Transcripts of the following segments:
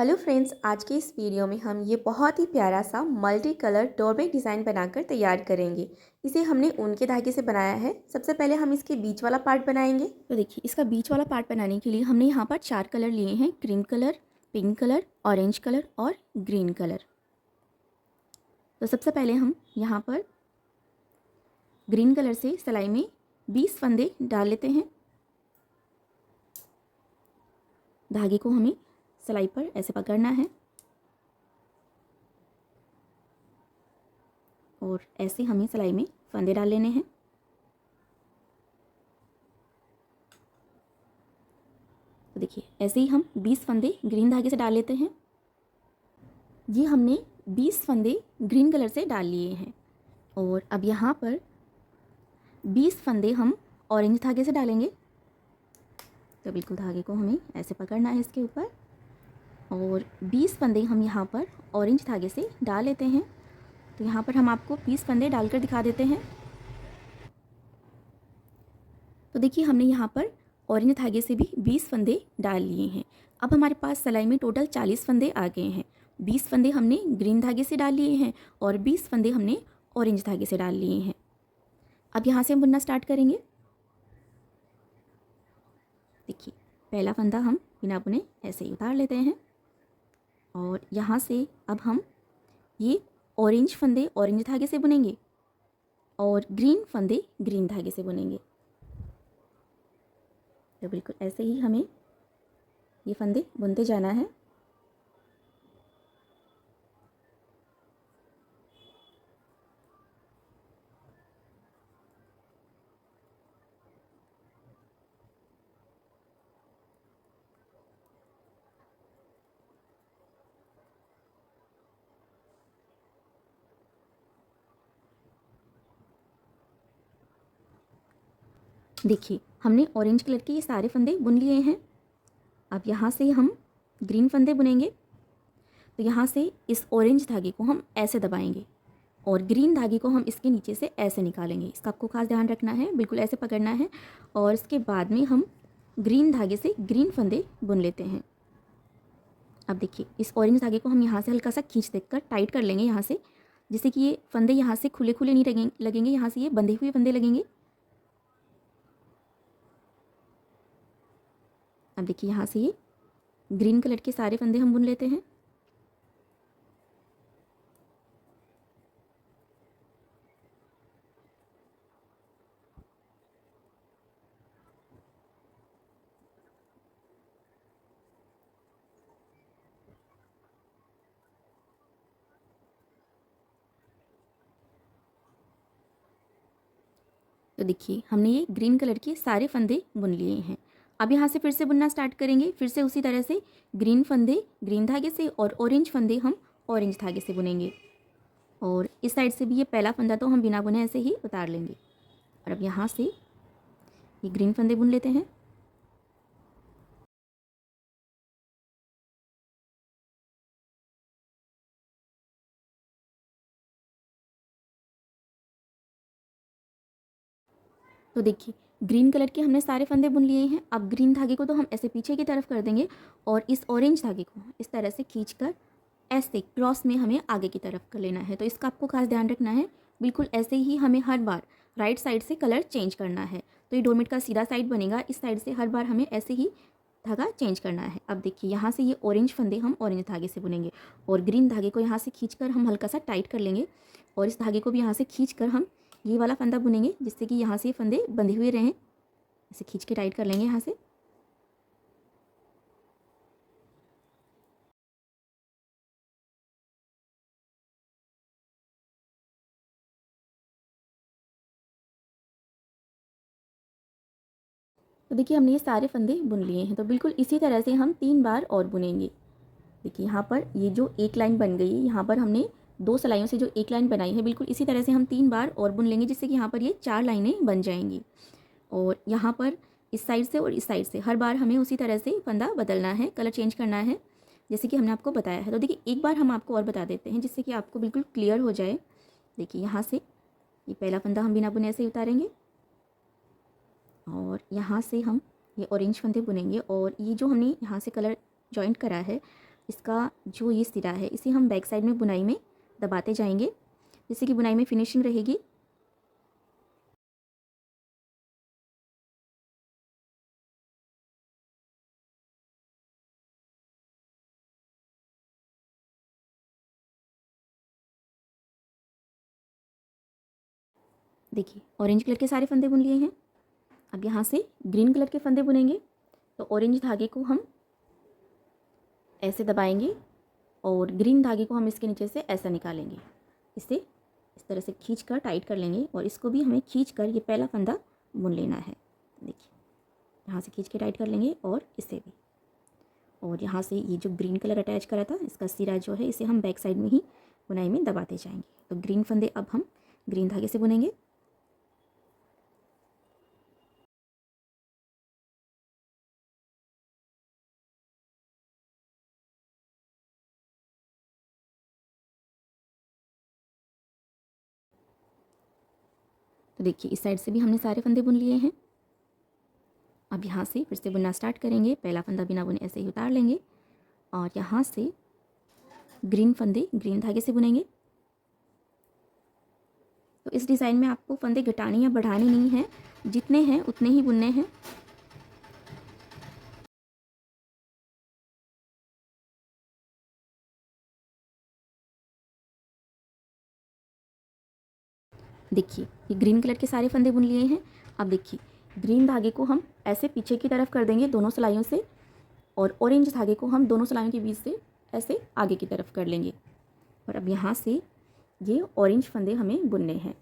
Hello friends, आज के इस वीडियो में हम ये बहुत ही प्यारा सा मल्टी कलर डोरमेट डिज़ाइन बनाकर तैयार करेंगे। इसे हमने ऊन के धागे से बनाया है। सबसे पहले हम इसके बीच वाला पार्ट बनाएंगे। तो देखिए, इसका बीच वाला पार्ट बनाने के लिए हमने यहाँ पर 4 कलर लिए हैं, cream colour, pink colour, orange colour और ग्रीन कलर। तो सबसे पहले हम यहाँ पर ग्रीन कलर से सिलाई में 20 फंदे डाल लेते हैं। धागे को हमें सिलाई पर ऐसे पकड़ना है और ऐसे हमें सिलाई में फंदे डाल लेने हैं। तो देखिए, ऐसे ही हम 20 फंदे ग्रीन धागे से डाल लेते हैं। ये हमने 20 फंदे ग्रीन कलर से डाल लिए हैं और अब यहाँ पर 20 फंदे हम ऑरेंज धागे से डालेंगे। तो बिल्कुल धागे को हमें ऐसे पकड़ना है इसके ऊपर और 20 फंदे हम यहाँ पर ऑरेंज धागे से डाल लेते हैं। तो यहाँ पर हम आपको 20 फंदे डालकर दिखा देते हैं। तो देखिए, हमने यहाँ पर ऑरेंज धागे से भी 20 फंदे डाल लिए हैं। अब हमारे पास सिलाई में टोटल 40 फंदे आ गए हैं। 20 फंदे हमने ग्रीन धागे से डाल लिए हैं और 20 फंदे हमने ऑरेंज धागे से डाल लिए हैं। अब यहाँ से हम बुनना स्टार्ट करेंगे। देखिए, पहला फंदा हम बिना बुने ऐसे ही उतार लेते हैं और यहाँ से अब हम ये ऑरेंज फंदे ऑरेंज धागे से बुनेंगे और ग्रीन फंदे ग्रीन धागे से बुनेंगे। तो बिल्कुल ऐसे ही हमें ये फंदे बुनते जाना है। देखिए, हमने ऑरेंज कलर के ये सारे फंदे बुन लिए हैं। अब यहाँ से हम ग्रीन फंदे बुनेंगे। तो यहाँ से इस ऑरेंज धागे को हम ऐसे दबाएंगे और ग्रीन धागे को हम इसके नीचे से ऐसे निकालेंगे। इसका आपको खास ध्यान रखना है, बिल्कुल ऐसे पकड़ना है और इसके बाद में हम ग्रीन धागे से ग्रीन फंदे बुन लेते हैं। अब देखिए, इस ऑरेंज धागे को हम यहाँ से हल्का सा खींच देकर टाइट कर लेंगे यहाँ से, जिससे कि ये फंदे यहाँ से खुले खुले नहीं लगेंगे, यहाँ से ये बंधे हुए फंदे लगेंगे। अब देखिए, यहाँ से ये ग्रीन कलर के सारे फंदे हम बुन लेते हैं। तो देखिए, हमने ये ग्रीन कलर के सारे फंदे बुन लिए हैं। अब यहाँ से फिर से बुनना स्टार्ट करेंगे। फिर से उसी तरह से ग्रीन फंदे ग्रीन धागे से और ऑरेंज फंदे हम ऑरेंज धागे से बुनेंगे। और इस साइड से भी ये पहला फंदा तो हम बिना बुने ऐसे ही उतार लेंगे। और अब यहाँ से ये ग्रीन फंदे बुन लेते हैं। तो देखिए, ग्रीन कलर के हमने सारे फंदे बुन लिए हैं। अब ग्रीन धागे को तो हम ऐसे पीछे की तरफ कर देंगे और इस ऑरेंज धागे को इस तरह से खींचकर ऐसे क्रॉस में हमें आगे की तरफ कर लेना है। तो इसका आपको खास ध्यान रखना है। बिल्कुल ऐसे ही हमें हर बार राइट साइड से कलर चेंज करना है। तो ये डोरमेट का सीधा साइड बनेगा। इस साइड से हर बार हमें ऐसे ही धागा चेंज करना है। अब देखिए, यहाँ से ये ऑरेंज फंदे हम ऑरेंज धागे से बुनेंगे और ग्रीन धागे को यहाँ से खींचकर हम हल्का सा टाइट कर लेंगे और इस धागे को भी यहाँ से खींचकर हम ये वाला फंदा बुनेंगे, जिससे कि यहाँ से ये फंदे बंधे हुए रहें। ऐसे खींच के टाइट कर लेंगे यहाँ से। तो देखिए, हमने ये सारे फंदे बुन लिए हैं। तो बिल्कुल इसी तरह से हम 3 बार और बुनेंगे। देखिए, यहाँ पर ये जो एक लाइन बन गई है, यहाँ पर हमने 2 सिलाइयों से जो एक लाइन बनाई है, बिल्कुल इसी तरह से हम 3 बार और बुन लेंगे, जिससे कि यहाँ पर ये 4 लाइनें बन जाएंगी। और यहाँ पर इस साइड से और इस साइड से हर बार हमें उसी तरह से फंदा बदलना है, कलर चेंज करना है, जैसे कि हमने आपको बताया है। तो देखिए, एक बार हम आपको और बता देते हैं, जिससे कि आपको बिल्कुल क्लियर हो जाए। देखिए, यहाँ से ये पहला फंदा हम बिना बुने ऐसे ही उतारेंगे और यहाँ से हम ये ऑरेंज फंदे बुनेंगे और ये जो हमने यहाँ से कलर जॉइंट करा है, इसका जो ये सिरा है इसे हम बैक साइड में बुनाई में दबाते जाएंगे, जिससे कि बुनाई में फिनिशिंग रहेगी। देखिए ऑरेंज कलर के सारे फंदे बुन लिए हैं। अब यहाँ से ग्रीन कलर के फंदे बुनेंगे। तो ऑरेंज धागे को हम ऐसे दबाएंगे और ग्रीन धागे को हम इसके नीचे से ऐसा निकालेंगे। इसे इस तरह से खींच कर टाइट कर लेंगे और इसको भी हमें खींच कर ये पहला फंदा बुन लेना है। देखिए यहाँ से खींच के टाइट कर लेंगे और इसे भी। और यहाँ से ये जो ग्रीन कलर अटैच करा था इसका सिरा जो है इसे हम बैक साइड में ही बुनाई में दबाते जाएंगे। तो ग्रीन फंदे अब हम ग्रीन धागे से बुनेंगे। तो देखिए इस साइड से भी हमने सारे फंदे बुन लिए हैं। अब यहाँ से फिर से बुनना स्टार्ट करेंगे। पहला फंदा बिना बुने ऐसे ही उतार लेंगे और यहाँ से ग्रीन फंदे ग्रीन धागे से बुनेंगे। तो इस डिज़ाइन में आपको फंदे घटाने या बढ़ाने नहीं हैं, जितने हैं उतने ही बुनने हैं। देखिए ये ग्रीन कलर के सारे फंदे बुन लिए हैं। अब देखिए ग्रीन धागे को हम ऐसे पीछे की तरफ कर देंगे दोनों सिलाइयों से, और ऑरेंज धागे को हम दोनों सिलाइयों के बीच से ऐसे आगे की तरफ कर लेंगे। और अब यहाँ से ये ऑरेंज फंदे हमें बुनने हैं।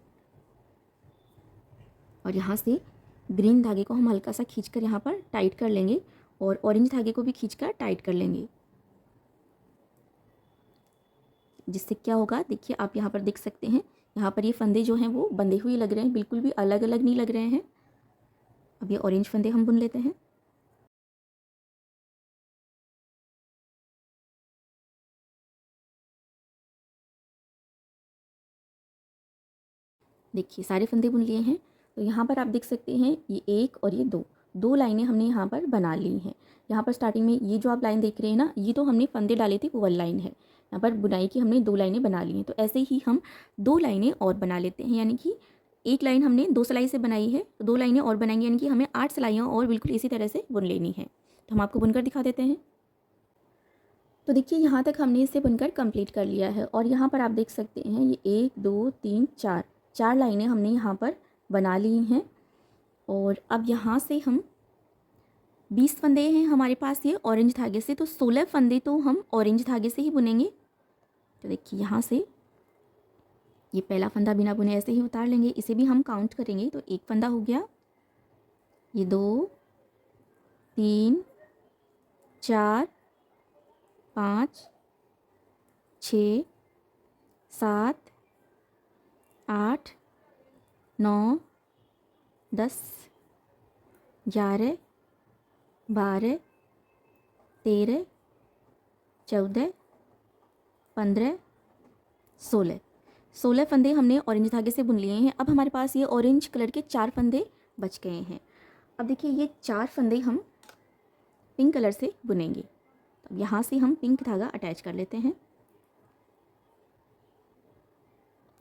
और यहाँ से ग्रीन धागे को हम हल्का सा खींचकर यहाँ पर टाइट कर लेंगे और ऑरेंज धागे को भी खींचकर टाइट कर लेंगे। जिससे क्या होगा, देखिए आप यहाँ पर देख सकते हैं, यहाँ पर ये फंदे जो हैं वो बंधे हुए लग रहे हैं, बिल्कुल भी अलग अलग नहीं लग रहे हैं। अब ये ऑरेंज फंदे हम बुन लेते हैं। देखिए सारे फंदे बुन लिए हैं। तो यहाँ पर आप देख सकते हैं ये एक और ये दो दो लाइनें हमने यहाँ पर बना ली हैं। यहाँ पर स्टार्टिंग में ये जो आप लाइन देख रहे हैं ना, ये तो हमने फंदे डाले थे वो वाली लाइन है। यहाँ पर बुनाई की हमने दो लाइनें बना ली हैं। तो ऐसे ही हम दो लाइनें और बना लेते हैं, यानी कि एक लाइन हमने दो सिलाई से बनाई है तो दो लाइनें और बनाएंगे, यानी कि हमें 8 सिलाइयाँ और बिल्कुल इसी तरह से बुन लेनी है। तो हम आपको बुनकर दिखा देते हैं। तो देखिए यहाँ तक हमने इसे बुनकर कंप्लीट कर लिया है। और यहाँ पर आप देख सकते हैं ये 1 2 3 4 चार लाइनें हमने यहाँ पर बना ली हैं। और अब यहाँ से हम 20 फंदे हैं हमारे पास ये ऑरेंज धागे से, तो 16 फंदे तो हम ऑरेंज धागे से ही बुनेंगे। तो देखिए यहाँ से ये पहला फंदा बिना बुने ऐसे ही उतार लेंगे। इसे भी हम काउंट करेंगे तो एक फंदा हो गया, ये 2 3 4 5 6 7 8 9 10 11 12 13 14 15 16 फंदे हमने ऑरेंज धागे से बुन लिए हैं। अब हमारे पास ये ऑरेंज कलर के 4 फंदे बच गए हैं। अब देखिए ये 4 फंदे हम पिंक कलर से बुनेंगे। अब यहाँ से हम पिंक धागा अटैच कर लेते हैं।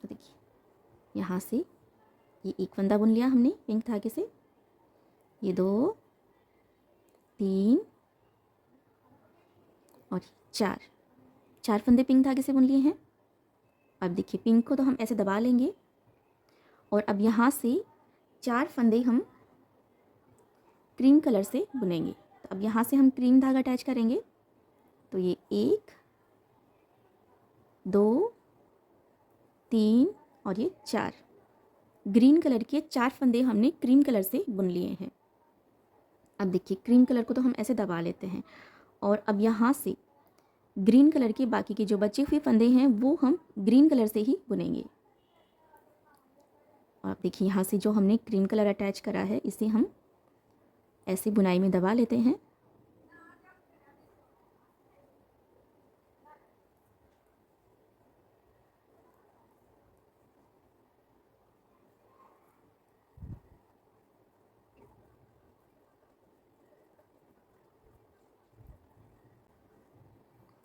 तो देखिए यहाँ से ये एक फंदा बुन लिया हमने पिंक धागे से, ये 2 3 और 4 फंदे पिंक धागे से बुन लिए हैं। अब देखिए पिंक को तो हम ऐसे दबा लेंगे और अब यहाँ से 4 फंदे हम क्रीम कलर से बुनेंगे। तो अब यहाँ से हम क्रीम धागा अटैच करेंगे। तो ये 1 2 3 और ये 4 ग्रीन कलर के 4 फंदे हमने क्रीम कलर से बुन लिए हैं। अब देखिए क्रीम कलर को तो हम ऐसे दबा लेते हैं और अब यहाँ से ग्रीन कलर के बाकी के जो बचे हुए फंदे हैं वो हम ग्रीन कलर से ही बुनेंगे। और अब देखिए यहाँ से जो हमने क्रीम कलर अटैच करा है इसे हम ऐसे बुनाई में दबा लेते हैं।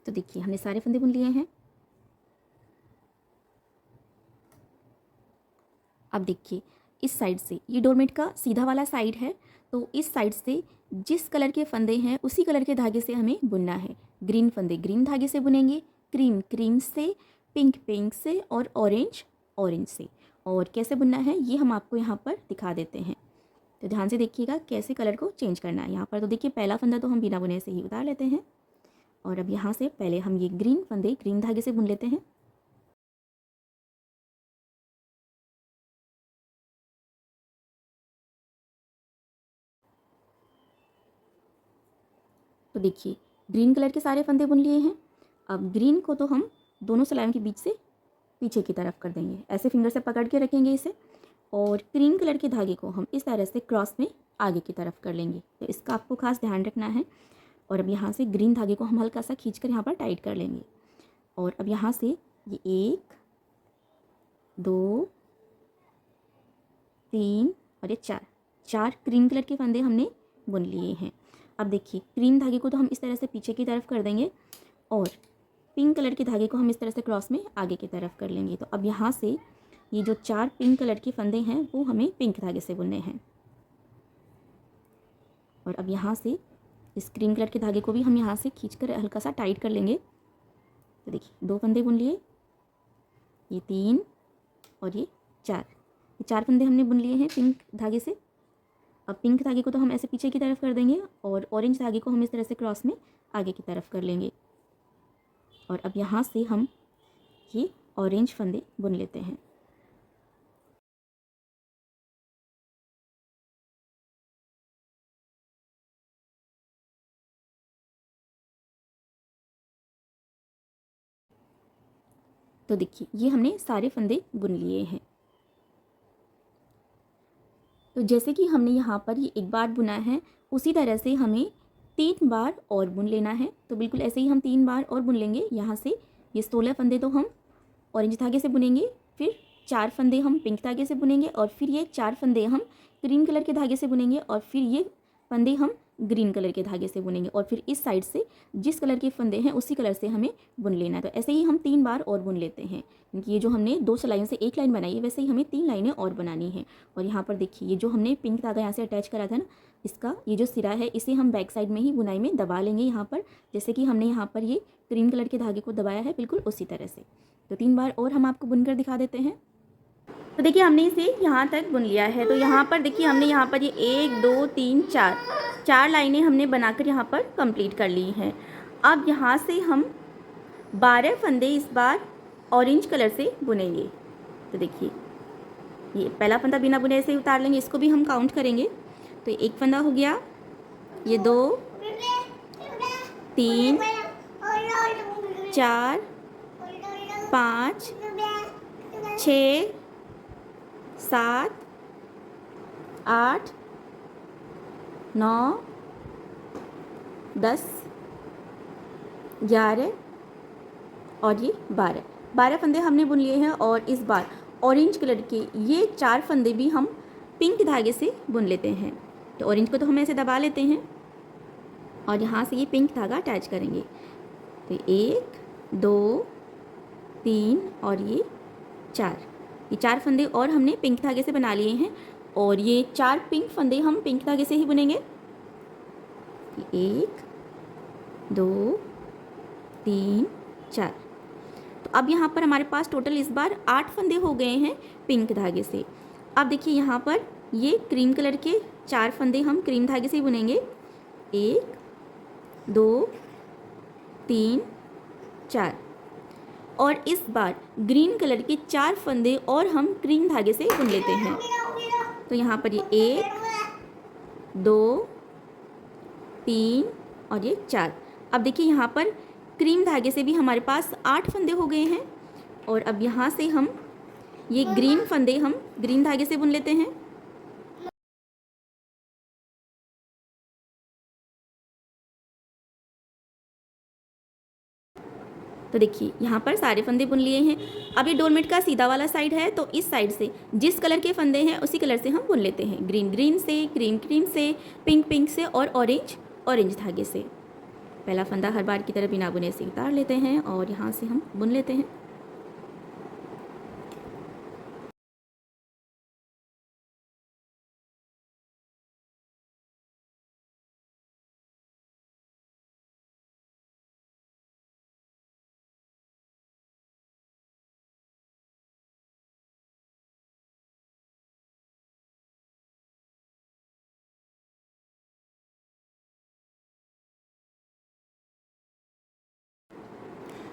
तो देखिए हमने सारे फंदे बुन लिए हैं। अब देखिए इस साइड से ये डोरमेट का सीधा वाला साइड है, तो इस साइड से जिस कलर के फंदे हैं उसी कलर के धागे से हमें बुनना है। ग्रीन फंदे ग्रीन धागे से बुनेंगे, क्रीम क्रीम से, पिंक पिंक से और ऑरेंज ऑरेंज से। और कैसे बुनना है ये हम आपको यहाँ पर दिखा देते हैं। तो ध्यान से देखिएगा कैसे कलर को चेंज करना है। यहाँ पर तो देखिए पहला फंदा तो हम बिना बुने से ही उतार लेते हैं। और अब यहाँ से पहले हम ये ग्रीन फंदे ग्रीन धागे से बुन लेते हैं। तो देखिए ग्रीन कलर के सारे फंदे बुन लिए हैं। अब ग्रीन को तो हम दोनों सिलाइयों के बीच से पीछे की तरफ कर देंगे, ऐसे फिंगर से पकड़ के रखेंगे इसे। और क्रीम कलर के धागे को हम इस तरह से क्रॉस में आगे की तरफ कर लेंगे, तो इसका आपको खास ध्यान रखना है। और अब यहाँ से ग्रीन धागे को हम हल्का सा खींचकर यहाँ पर टाइट कर लेंगे। और अब यहाँ से ये 1 2 3 और ये 4 क्रीम कलर के फंदे हमने बुन लिए हैं। अब देखिए क्रीम धागे को तो हम इस तरह से पीछे की तरफ कर देंगे और पिंक कलर के धागे को हम इस तरह से क्रॉस में आगे की तरफ कर लेंगे। तो अब यहाँ से ये जो 4 पिंक कलर के फंदे हैं वो हमें पिंक धागे से बुनने हैं। और अब यहाँ से इस क्रीम कलर के धागे को भी हम यहाँ से खींचकर हल्का सा टाइट कर लेंगे। तो देखिए 2 फंदे बुन लिए, ये 3 और ये 4, ये 4 फंदे हमने बुन लिए हैं पिंक धागे से। अब पिंक धागे को तो हम ऐसे पीछे की तरफ कर देंगे और ऑरेंज धागे को हम इस तरह से क्रॉस में आगे की तरफ कर लेंगे। और अब यहाँ से हम ये ऑरेंज फंदे बुन लेते हैं। तो देखिए ये हमने सारे फंदे बुन लिए हैं। तो जैसे कि हमने यहाँ पर ये एक बार बुना है, उसी तरह से हमें 3 बार और बुन लेना है। तो बिल्कुल ऐसे ही हम 3 बार और बुन लेंगे। यहाँ से ये 16 फंदे तो हम ऑरेंज धागे से बुनेंगे, फिर 4 फंदे हम पिंक धागे से बुनेंगे, और फिर ये 4 फंदे हम ग्रीन कलर के धागे से बुनेंगे, और फिर ये फंदे हम ग्रीन कलर के धागे से बुनेंगे। और फिर इस साइड से जिस कलर के फंदे हैं उसी कलर से हमें बुन लेना है। तो ऐसे ही हम 3 बार और बुन लेते हैं, क्योंकि ये जो हमने 2 सिलाइयों से एक लाइन बनाई है, वैसे ही हमें 3 लाइनें और बनानी है। और यहाँ पर देखिए ये जो हमने पिंक धागा यहाँ से अटैच करा था ना, इसका ये जो सिरा है इसे हम बैक साइड में ही बुनाई में दबा लेंगे यहाँ पर, जैसे कि हमने यहाँ पर ये क्रीम कलर के धागे को दबाया है, बिल्कुल उसी तरह से। तो 3 बार और हम आपको बुनकर दिखा देते हैं। तो देखिए हमने इसे यहाँ तक बुन लिया है। तो यहाँ पर देखिए हमने यहाँ पर ये 1 2 3 4 लाइनें हमने बनाकर यहाँ पर कंप्लीट कर ली हैं। अब यहाँ से हम 12 फंदे इस बार ऑरेंज कलर से बुनेंगे। तो देखिए ये पहला फंदा बिना बुने से ही उतार लेंगे, इसको भी हम काउंट करेंगे। तो एक फंदा हो गया, ये 2 3 4 5 6 7 8 9 10 11 और ये 12 फंदे हमने बुन लिए हैं। और इस बार ऑरेंज कलर के ये 4 फंदे भी हम पिंक धागे से बुन लेते हैं। तो ऑरेंज को तो हम ऐसे दबा लेते हैं और यहाँ से ये पिंक धागा अटैच करेंगे। तो 1 2 3 और ये 4 फंदे और हमने पिंक धागे से बना लिए हैं। और ये 4 पिंक फंदे हम पिंक धागे से ही बुनेंगे। 1 2 3 4। तो अब यहाँ पर हमारे पास टोटल इस बार 8 फंदे हो गए हैं पिंक धागे से। अब देखिए यहाँ पर ये क्रीम कलर के 4 फंदे हम क्रीम धागे से ही बुनेंगे। 1 2 3 4। और इस बार ग्रीन कलर के 4 फंदे और हम क्रीम धागे से बुन लेते हैं। तो यहाँ पर ये 1 2 3 और ये 4। अब देखिए यहाँ पर क्रीम धागे से भी हमारे पास 8 फंदे हो गए हैं। और अब यहाँ से हम ये ग्रीन फंदे हम ग्रीन धागे से बुन लेते हैं। तो देखिए यहाँ पर सारे फंदे बुन लिए हैं। अब ये डोरमेट का सीधा वाला साइड है, तो इस साइड से जिस कलर के फंदे हैं उसी कलर से हम बुन लेते हैं। ग्रीन ग्रीन से, क्रीम क्रीम से, पिंक पिंक से और ऑरेंज ऑरेंज धागे से। पहला फंदा हर बार की तरह बिना बुने से उतार लेते हैं और यहाँ से हम बुन लेते हैं।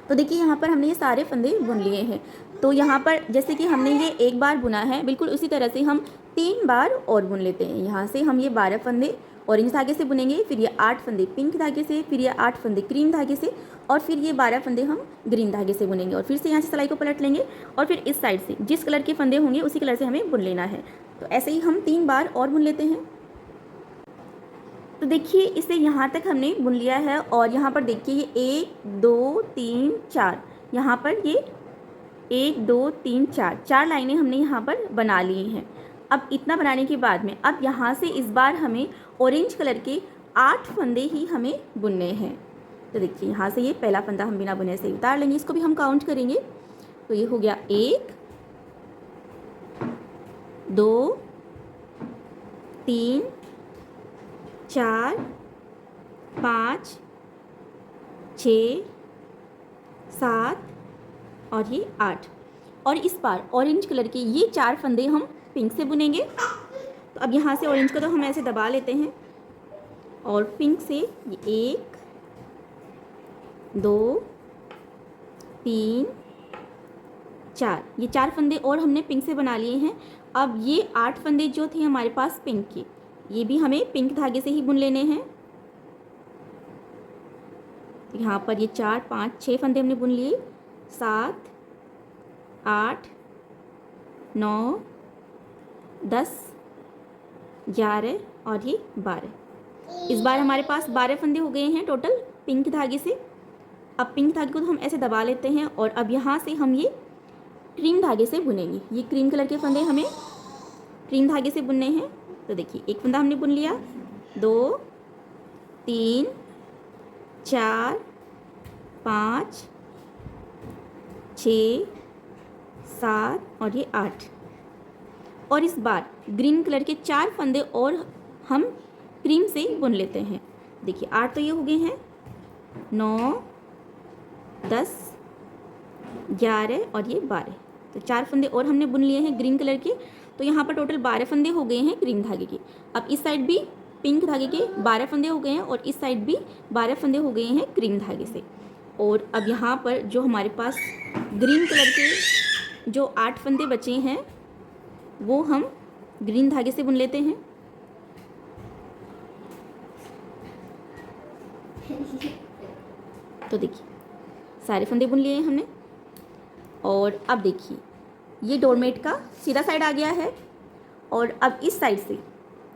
तो देखिए यहाँ पर हमने ये सारे फंदे बुन लिए हैं। तो यहाँ पर जैसे कि हमने ये एक बार बुना है, बिल्कुल उसी तरह से हम 3 बार और बुन लेते हैं। यहाँ से हम ये 12 फंदे ऑरेंज धागे से बुनेंगे, फिर ये 8 फंदे पिंक धागे से, फिर ये 8 फंदे क्रीम धागे से, और फिर ये 12 फंदे हम ग्रीन धागे से बुनेंगे। और फिर से यहाँ से सिलाई को पलट लेंगे और फिर इस साइड से जिस कलर के फंदे होंगे उसी कलर से हमें बुन लेना है। तो ऐसे ही हम 3 बार और बुन लेते हैं। तो देखिए इसे यहाँ तक हमने बुन लिया है और यहाँ पर देखिए ये 1 2 3 4, यहाँ पर ये 1 2 3 4 लाइनें हमने यहाँ पर बना ली हैं। अब इतना बनाने के बाद में अब यहाँ से इस बार हमें ऑरेंज कलर के 8 फंदे ही हमें बुनने हैं। तो देखिए यहाँ से ये पहला फंदा हम बिना बुने से उतार लेंगे, इसको भी हम काउंट करेंगे। तो ये हो गया 1 2 3 4 5 6 7 और ये 8। और इस बार ऑरेंज कलर के ये 4 फंदे हम पिंक से बुनेंगे। तो अब यहाँ से ऑरेंज को तो हम ऐसे दबा लेते हैं और पिंक से ये 1 2 3 4, ये 4 फंदे और हमने पिंक से बना लिए हैं। अब ये 8 फंदे जो थे हमारे पास पिंक के, ये भी हमें पिंक धागे से ही बुन लेने हैं। यहाँ पर ये 4 5 6 फंदे हमने बुन लिए, 7 8 9 10 11 और ये 12। इस बार हमारे पास 12 फंदे हो गए हैं टोटल पिंक धागे से। अब पिंक धागे को तो हम ऐसे दबा लेते हैं और अब यहाँ से हम ये क्रीम धागे से बुनेंगे। ये क्रीम कलर के फंदे हमें क्रीम धागे से बुनने हैं। तो देखिए एक फंदा हमने बुन लिया, 2 3 4 5 6 7 और ये 8। और इस बार ग्रीन कलर के 4 फंदे और हम क्रीम से बुन लेते हैं। देखिए 8 तो ये हो गए हैं, 9 10 11 और ये 12। तो 4 फंदे और हमने बुन लिए हैं ग्रीन कलर के। तो यहाँ पर टोटल 12 फंदे हो गए हैं क्रीम धागे के। अब इस साइड भी पिंक धागे के 12 फंदे हो गए हैं और इस साइड भी 12 फंदे हो गए हैं क्रीम धागे से। और अब यहाँ पर जो हमारे पास ग्रीन कलर के जो 8 फंदे बचे हैं वो हम ग्रीन धागे से बुन लेते हैं। तो देखिए सारे फंदे बुन लिए हैं हमने। और अब देखिए ये डोरमेट का सीधा साइड आ गया है और अब इस साइड से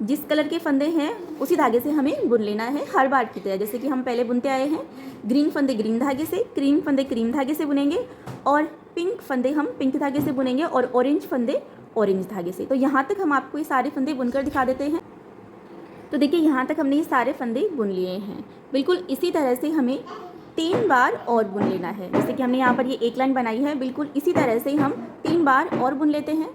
जिस कलर के फंदे हैं उसी धागे से हमें बुन लेना है हर बार की तरह, जैसे कि हम पहले बुनते आए हैं। ग्रीन फंदे ग्रीन धागे से, क्रीम फंदे क्रीम धागे से बुनेंगे और पिंक फंदे हम पिंक धागे से बुनेंगे और ऑरेंज फंदे ऑरेंज धागे से। तो यहाँ तक हम आपको ये सारे फंदे बुनकर दिखा देते हैं। तो देखिए यहाँ तक हमने ये सारे फंदे बुन लिए हैं। बिल्कुल इसी तरह से हमें 3 बार और बुन लेना है। जैसे कि हमने यहाँ पर ये एक लाइन बनाई है, बिल्कुल इसी तरह से हम 3 बार और बुन लेते हैं।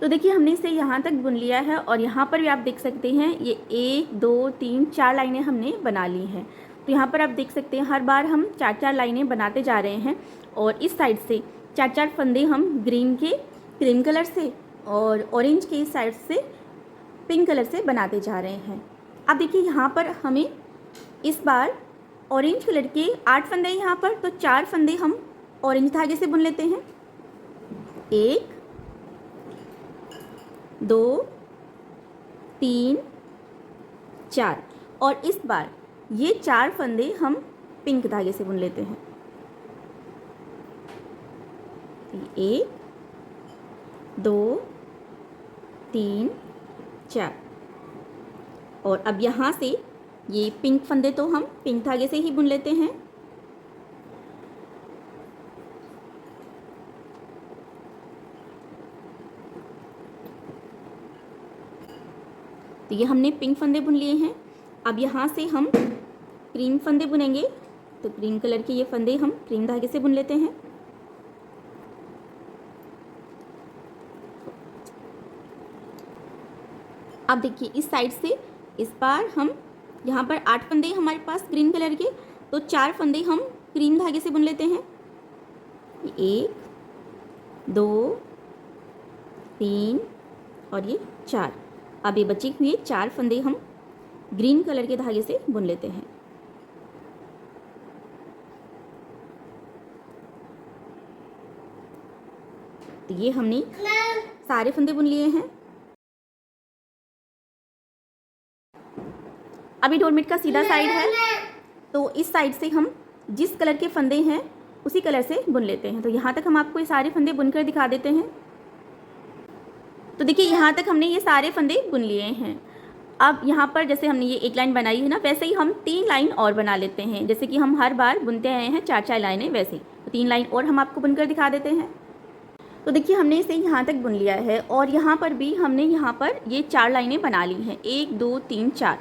तो देखिए हमने इसे यहाँ तक बुन लिया है और यहाँ पर भी आप देख सकते हैं ये 1 2 3 4 लाइनें हमने बना ली हैं। तो यहाँ पर आप देख सकते हैं हर बार हम 4 लाइनें बनाते जा रहे हैं और इस साइड से 4 फंदे हम ग्रीन के क्रीम कलर से और ऑरेंज के इस साइड से पिंक कलर से बनाते जा रहे हैं। अब देखिए यहाँ पर हमें इस बार ऑरेंज कलर के 8 फंदे यहाँ पर, तो 4 फंदे हम ऑरेंज धागे से बुन लेते हैं। 1 2 3 4 और इस बार ये 4 फंदे हम पिंक धागे से बुन लेते हैं। 1 2 3 4 और अब यहाँ से ये पिंक फंदे तो हम पिंक धागे से ही बुन लेते हैं। तो ये हमने पिंक फंदे बुन लिए हैं। अब यहाँ से हम क्रीम फंदे बुनेंगे। तो ग्रीन कलर के ये फंदे हम क्रीम धागे से बुन लेते हैं। अब देखिए इस साइड से इस बार हम यहाँ पर 8 फंदे हमारे पास ग्रीन कलर के, तो 4 फंदे हम क्रीम धागे से बुन लेते हैं। 1 2 3 और ये 4। अब ये बचे हुए 4 फंदे हम ग्रीन कलर के धागे से बुन लेते हैं। तो ये हमने सारे फंदे बुन लिए हैं। अभी डोरमेट का सीधा साइड है, तो इस साइड से हम जिस कलर के फंदे हैं उसी कलर से बुन लेते हैं। तो यहाँ तक हम आपको ये सारे फंदे बुनकर दिखा देते हैं। तो देखिए यहाँ तक हमने ये सारे फंदे बुन लिए हैं। अब यहाँ पर जैसे हमने ये एक लाइन बनाई है ना, वैसे ही हम 3 लाइन और बना लेते हैं। जैसे कि हम हर बार बुनते आए हैं 4-4 लाइनें, वैसे ही तो 3 लाइन और हम आपको बुनकर दिखा देते हैं। तो देखिए हमने इसे यहाँ तक बुन लिया है और यहाँ पर भी हमने यहाँ पर ये 4 लाइनें बना ली हैं, 1 2 3 4।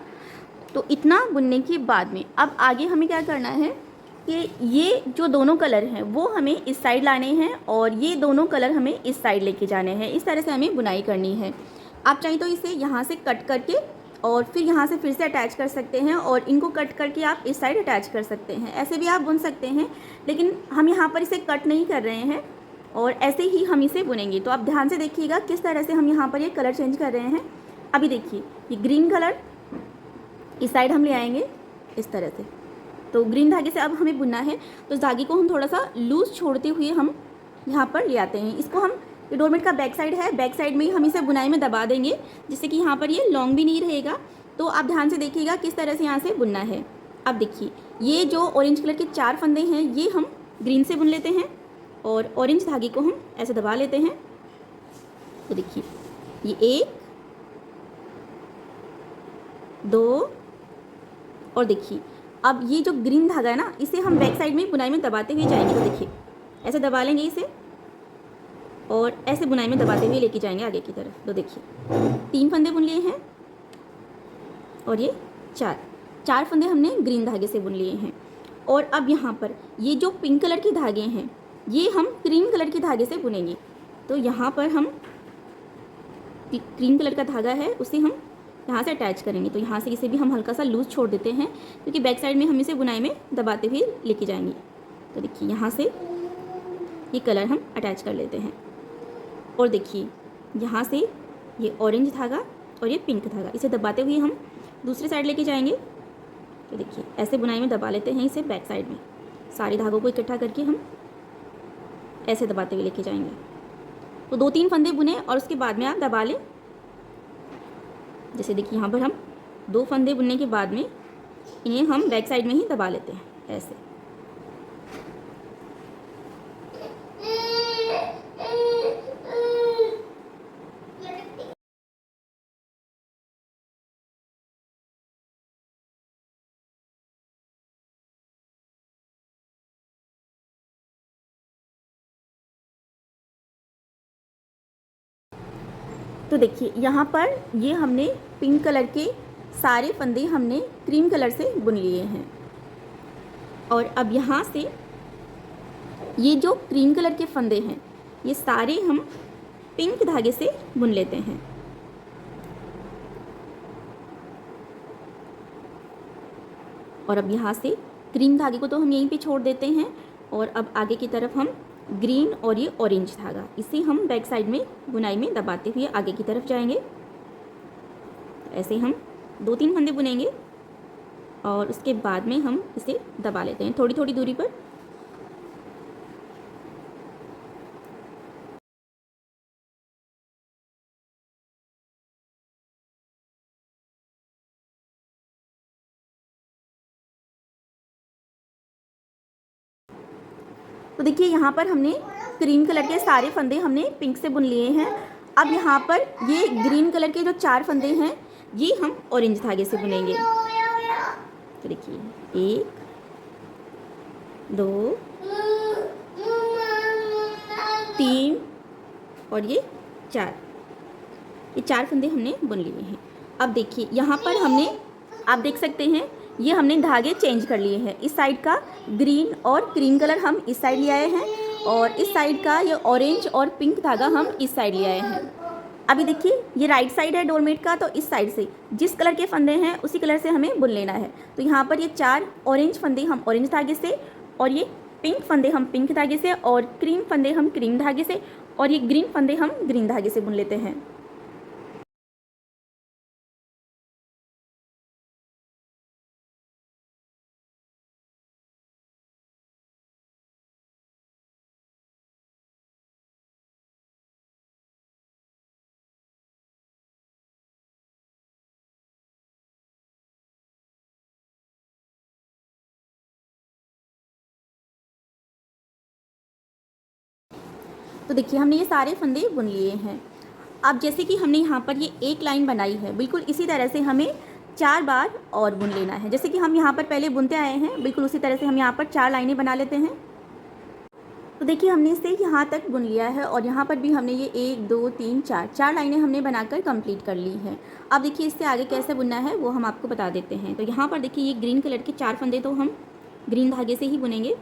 तो इतना बुनने के बाद में अब आगे हमें क्या करना है कि ये जो दोनों कलर हैं वो हमें इस साइड लाने हैं और ये दोनों कलर हमें इस साइड लेके जाने हैं। इस तरह से हमें बुनाई करनी है। आप चाहें तो इसे यहाँ से कट करके और फिर यहाँ से फिर से अटैच कर सकते हैं और इनको कट करके आप इस साइड अटैच कर सकते हैं। ऐसे भी आप बुन सकते हैं, लेकिन हम यहाँ पर इसे कट नहीं कर रहे हैं और ऐसे ही हम इसे बुनेंगे। तो आप ध्यान से देखिएगा किस तरह से हम यहाँ पर ये कलर चेंज कर रहे हैं। अभी देखिए ये ग्रीन कलर इस साइड हम ले आएंगे इस तरह से। तो ग्रीन धागे से अब हमें बुनना है, तो इस धागे को हम थोड़ा सा लूज़ छोड़ते हुए हम यहाँ पर ले आते हैं। इसको हम, ये डोरमेट का बैक साइड है, बैक साइड में ही हम इसे बुनाई में दबा देंगे, जिससे कि यहाँ पर ये लॉन्ग भी नहीं रहेगा। तो आप ध्यान से देखिएगा किस तरह से यहाँ से बुनना है। अब देखिए ये जो ऑरेंज कलर के 4 फंदे हैं ये हम ग्रीन से बुन लेते हैं और ऑरेंज धागे को हम ऐसे दबा लेते हैं। तो देखिए ये 1 2 और देखिए अब ये जो ग्रीन धागा है ना, इसे हम बैक साइड में बुनाई में दबाते हुए जाएंगे। तो देखिए ऐसे दबा लेंगे इसे और ऐसे बुनाई में दबाते हुए लेके जाएंगे आगे की तरफ। तो देखिए 3 फंदे बुन लिए हैं और ये 4 फंदे हमने ग्रीन धागे से बुन लिए हैं। और अब यहाँ पर ये जो पिंक कलर के धागे हैं ये हम क्रीम कलर के धागे से बुनेंगे। तो यहाँ पर हम क्रीम कलर का धागा है उसे हम यहाँ से अटैच करेंगे। तो यहाँ से इसे भी हम हल्का सा लूज़ छोड़ देते हैं, क्योंकि बैक साइड में हम इसे बुनाई में दबाते हुए लेके जाएंगे। तो देखिए यहाँ से ये कलर हम अटैच कर लेते हैं और देखिए यहाँ से ये ऑरेंज धागा और ये पिंक धागा, इसे दबाते हुए हम दूसरी साइड लेके जाएंगे। तो देखिए ऐसे बुनाई में दबा लेते हैं इसे बैक साइड में। सारे धागों को इकट्ठा करके हम ऐसे दबाते हुए लेके जाएंगे। तो 2-3 फंदे बुने और उसके बाद में आप दबा लें। जैसे देखिए यहाँ पर हम 2 फंदे बुनने के बाद में इन्हें हम बैक साइड में ही दबा लेते हैं ऐसे। तो देखिए यहाँ पर ये हमने पिंक कलर के सारे फंदे हमने क्रीम कलर से बुन लिए हैं और अब यहाँ से ये जो क्रीम कलर के फंदे हैं ये सारे हम पिंक धागे से बुन लेते हैं। और अब यहाँ से क्रीम धागे को तो हम यहीं पे छोड़ देते हैं और अब आगे की तरफ हम ग्रीन और ये ऑरेंज धागा, इसे हम बैक साइड में बुनाई में दबाते हुए आगे की तरफ जाएंगे। ऐसे हम 2-3 फंदे बुनेंगे और उसके बाद में हम इसे दबा लेते हैं थोड़ी थोड़ी दूरी पर। तो देखिए यहाँ पर हमने क्रीम कलर के सारे फंदे हमने पिंक से बुन लिए हैं। अब यहाँ पर ये ग्रीन कलर के जो 4 फंदे हैं ये हम ऑरेंज धागे से बुनेंगे। तो देखिए 1 2 3 और ये 4 फंदे हमने बुन लिए हैं। अब देखिए यहाँ पर हमने, आप देख सकते हैं ये हमने धागे चेंज कर लिए हैं। इस साइड का ग्रीन और क्रीम कलर हम इस साइड ले आए हैं और इस साइड का ये ऑरेंज और पिंक धागा हम इस साइड ले आए हैं। अभी देखिए ये राइट साइड है डोरमेट का, तो इस साइड से जिस कलर के फंदे हैं उसी कलर से हमें बुन लेना है। तो यहाँ पर ये 4 ऑरेंज फंदे हम ऑरेंज धागे से, और ये पिंक फंदे हम पिंक धागे से, और क्रीम फंदे हम क्रीम धागे से, और ये ग्रीन फंदे हम ग्रीन धागे से बुन लेते हैं। तो देखिए हमने ये सारे फंदे बुन लिए हैं। अब जैसे कि हमने यहाँ पर ये एक लाइन बनाई है, बिल्कुल इसी तरह से हमें 4 बार और बुन लेना है। जैसे कि हम यहाँ पर पहले बुनते आए हैं, बिल्कुल उसी तरह से हम यहाँ पर 4 लाइनें बना लेते हैं। तो देखिए हमने इसे यहाँ तक बुन लिया है और यहाँ पर भी हमने ये 1 2 3 4 लाइनें हमने बनाकर कंप्लीट कर ली हैं। अब देखिए इससे आगे कैसे बुनना है वो हम आपको बता देते हैं। तो यहाँ पर देखिए ये ग्रीन कलर के 4 फंदे तो हम ग्रीन धागे से ही बुनेंगे।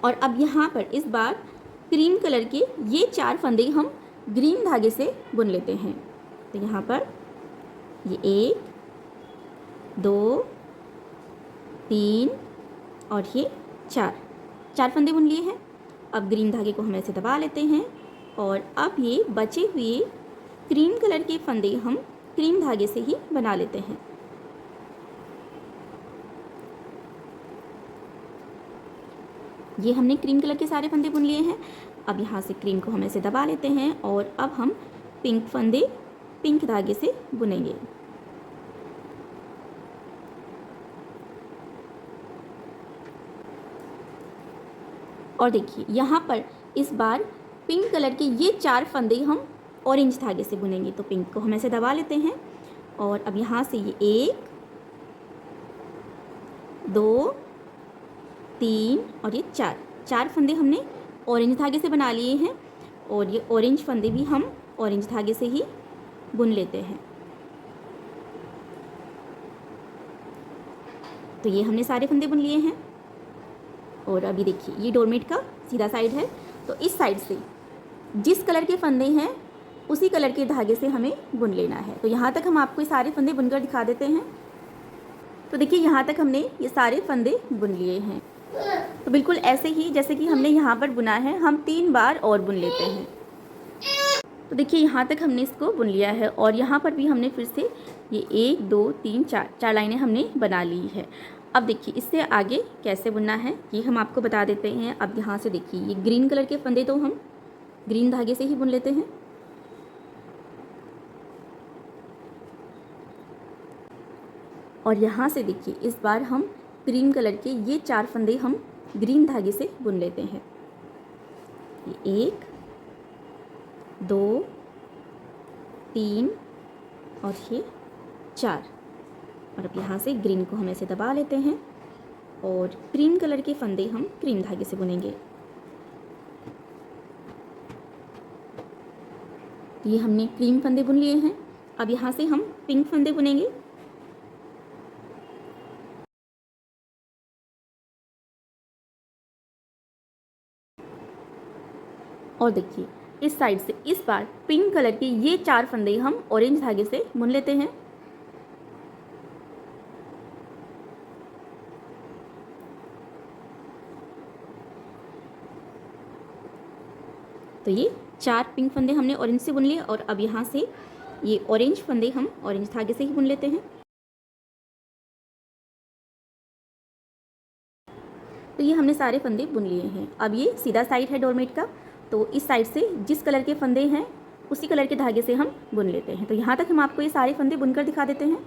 और अब यहाँ पर इस बार क्रीम कलर के ये 4 फंदे हम ग्रीन धागे से बुन लेते हैं। तो यहाँ पर ये 1 2 3 और ये 4 फंदे बुन लिए हैं। अब ग्रीन धागे को हम ऐसे दबा लेते हैं और अब ये बचे हुए क्रीम कलर के फंदे हम क्रीम धागे से ही बना लेते हैं। ये हमने क्रीम कलर के सारे फंदे बुन लिए हैं। अब यहाँ से क्रीम को हम ऐसे दबा लेते हैं और अब हम पिंक फंदे पिंक धागे से बुनेंगे। और देखिए यहाँ पर इस बार पिंक कलर के ये 4 फंदे हम ऑरेंज धागे से बुनेंगे। तो पिंक को हम ऐसे दबा लेते हैं और अब यहाँ से ये 1 2 3 और ये 4 फंदे हमने ऑरेंज धागे से बना लिए हैं और ये ऑरेंज फंदे भी हम ऑरेंज धागे से ही बुन लेते हैं। तो ये हमने सारे फंदे बुन लिए हैं। और अभी देखिए ये डोरमेट का सीधा साइड है, तो इस साइड से जिस कलर के फंदे हैं उसी कलर के धागे से हमें बुन लेना है। तो यहाँ तक हम आपको ये सारे फंदे बुनकर दिखा देते हैं। तो देखिए यहाँ तक हमने ये सारे फंदे बुन लिए हैं। तो बिल्कुल ऐसे ही जैसे कि हमने यहाँ पर बुना है, हम 3 बार और बुन लेते हैं। तो देखिए यहाँ तक हमने इसको बुन लिया है और यहाँ पर भी हमने फिर से ये 1 2 3 4 लाइनें हमने बना ली है। अब देखिए इससे आगे कैसे बुनना है ये हम आपको बता देते हैं। अब यहाँ से देखिए ये ग्रीन कलर के फंदे तो हम ग्रीन धागे से ही बुन लेते हैं। और यहाँ से देखिए इस बार हम क्रीम कलर के ये 4 फंदे हम ग्रीन धागे से बुन लेते हैं। ये 1 2 3 और ये 4। और अब यहाँ से ग्रीन को हम ऐसे दबा लेते हैं और क्रीम कलर के फंदे हम क्रीम धागे से बुनेंगे। ये हमने क्रीम फंदे बुन लिए हैं। अब यहाँ से हम पिंक फंदे बुनेंगे। और देखिए इस साइड से इस बार पिंक कलर के ये 4 फंदे हम ऑरेंज धागे से बुन लेते हैं। तो ये 4 पिंक फंदे हमने ऑरेंज से बुन लिए और अब यहाँ से ये ऑरेंज फंदे हम ऑरेंज धागे से ही बुन लेते हैं। तो ये हमने सारे फंदे बुन लिए हैं। अब ये सीधा साइड है डोरमेट का, तो इस साइड से जिस कलर के फंदे हैं उसी कलर के धागे से हम बुन लेते हैं। तो यहाँ तक हम आपको ये सारे फंदे बुनकर दिखा देते हैं।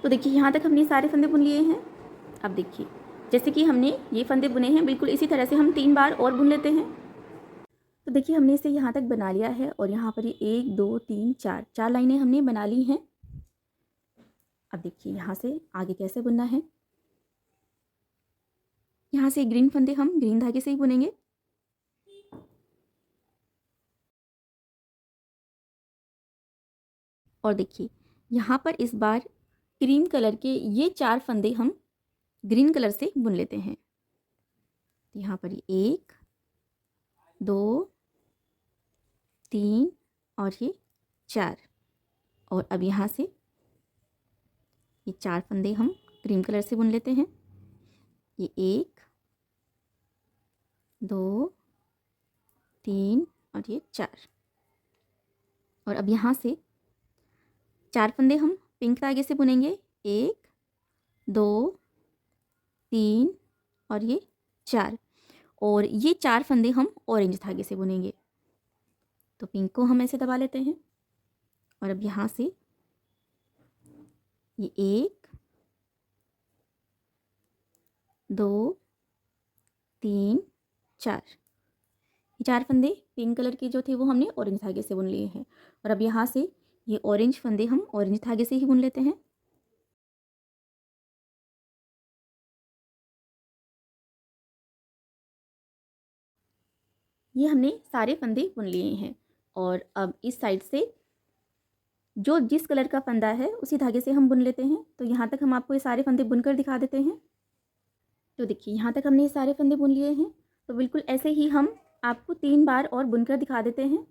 तो देखिए यहाँ तक हमने सारे फंदे बुन लिए हैं। अब देखिए जैसे कि हमने ये फंदे बुने हैं, बिल्कुल इसी तरह से हम 3 बार और बुन लेते हैं। तो देखिए हमने इसे यहाँ तक बना लिया है और यहाँ पर ये 1 2 3 4 लाइनें हमने बना ली हैं। अब देखिए यहाँ से आगे कैसे बुनना है। यहाँ से ग्रीन फंदे हम ग्रीन धागे से ही बुनेंगे। और देखिए यहाँ पर इस बार क्रीम कलर के ये 4 फंदे हम ग्रीन कलर से बुन लेते हैं। यहाँ पर ये 1 2 3 और ये 4। और अब यहाँ से ये 4 फंदे हम क्रीम कलर से बुन लेते हैं। ये 1 2 3 और ये 4। और अब यहाँ से 4 फंदे हम पिंक धागे से बुनेंगे। 1 2 3 और ये 4। और ये 4 फंदे हम ऑरेंज धागे से बुनेंगे। तो पिंक को हम ऐसे दबा लेते हैं। और अब यहाँ से ये 1 2 3 4, ये 4 फंदे पिंक कलर के जो थे वो हमने ऑरेंज धागे से बुन लिए हैं। और अब यहाँ से ये ऑरेंज फंदे हम ऑरेंज धागे से ही बुन लेते हैं। ये हमने सारे फंदे बुन लिए हैं। और अब इस साइड से जो जिस कलर का फंदा है उसी धागे से हम बुन लेते हैं। तो यहाँ तक हम आपको ये सारे फंदे बुनकर दिखा देते हैं। तो देखिए यहाँ तक हमने ये सारे फंदे बुन लिए हैं। तो बिल्कुल ऐसे ही हम आपको 3 बार और बुनकर दिखा देते हैं।